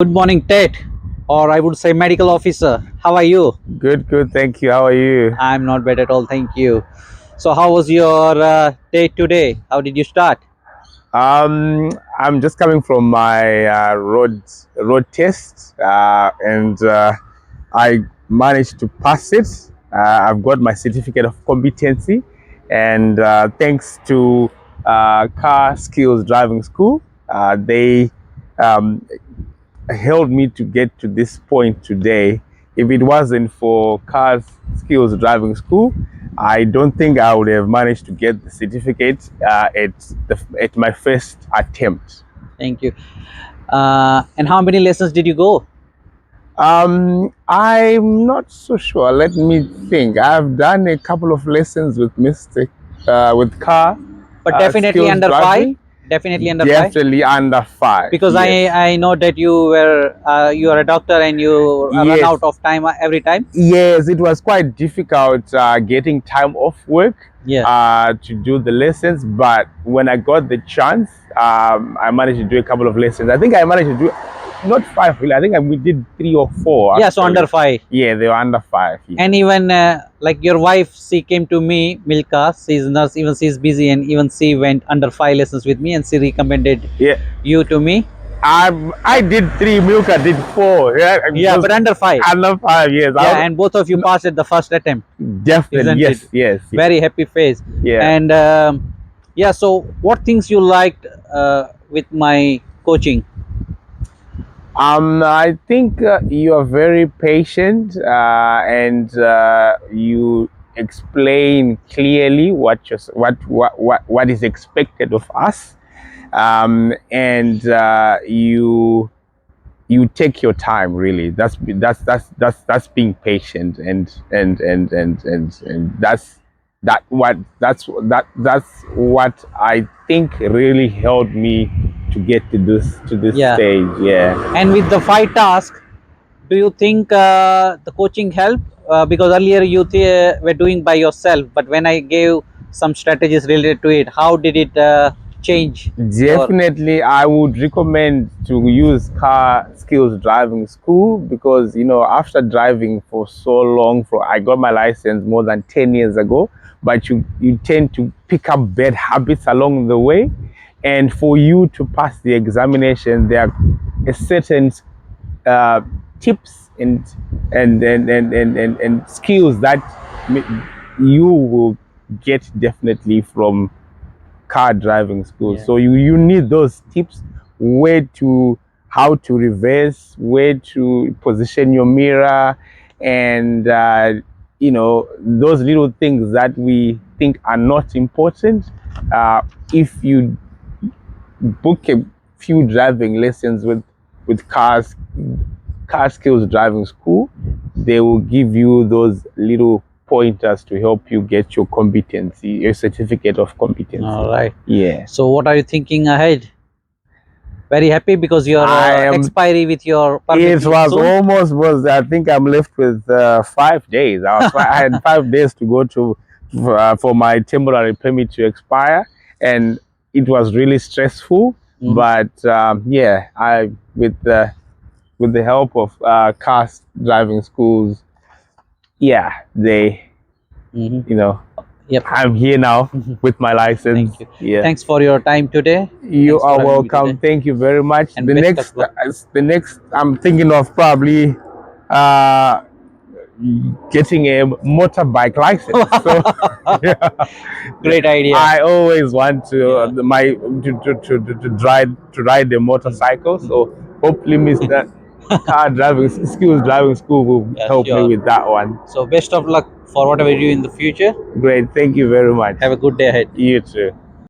Good morning, Tate, or I would say medical officer. How are you? Good. Thank you. How are you? I'm not bad at all, thank you. So, how was your day today? How did you start? I'm just coming from my road test, and I managed to pass it. I've got my certificate of competency, and thanks to KAR Skillz driving school, they um, helped me to get to this point today. If it wasn't for KAR Skillz driving school, I don't think I would have managed to get the certificate at my first attempt. Thank you. And how many lessons did you go? I'm not so sure. Let me think. I've done a couple of lessons with KAR But definitely Skillz under driving. five. Definitely under five. Definitely under 5. Because Yes. I know that you are a doctor and you run Yes. out of time every time. Yes, it was quite difficult getting time off work Yeah. to do the lessons, but when I got the chance, I managed to do a couple of lessons. I think I managed to do not 5 really. I think we did 3 or 4. Yeah, so actually. under 5. Yeah, they were under 5. Yeah. And even like your wife, she came to me, Milka, she's nurse, even she's busy, and even she went under 5 lessons with me and she recommended Yeah. you to me. I did 3. Milka did 4. Yeah, but under 5. Under 5. Yes. Yeah, and both of you passed at the first attempt. Definitely. Isn't Yes. it? Yes. Very happy face. Yeah. And yeah, so what things you liked with my coaching? I think you are very patient and you explain clearly what is expected of us, and you take your time. Really, that's being patient, and that's what I think really helped me to get to this Yeah. stage. Yeah. And with the 5 tasks, do you think the coaching helped? Because earlier you were doing by yourself, but when I gave some strategies related to it, how did it change? Definitely, I would recommend to use KAR Skillz driving school because after driving for so long, I got my license more than 10 years ago, but you tend to pick up bad habits along the way, and for you to pass the examination, there are a certain tips and skills that you will get definitely from KAR driving school. Yeah. So you need those tips, how to reverse, where to position your mirror, and those little things that we think are not important. If you book a few driving lessons with KAR Skillz driving school, they will give you those little pointers to help you get your competency, your certificate of competency. All right. Yeah. So what are you thinking ahead? Very happy because your expiry with your permit. It was I think I'm left with 5 days. I had 5 days to go for my temporary permit to expire, and it was really stressful. But yeah, with the help of KAR driving schools, yeah, Yep. I'm here now with my license. Thank you. Yeah. Thanks for your time today. You Thanks for are having me welcome. today. Thank you very much. And The best of luck. next, I'm thinking of probably getting a motorbike license. So, yeah. Great idea. I always want to ride the motorcycle. So hopefully, Mr. KAR Skillz driving school will help me with that one. So best of luck for whatever you do in the future. Great. Thank you very much. Have a good day ahead. You too.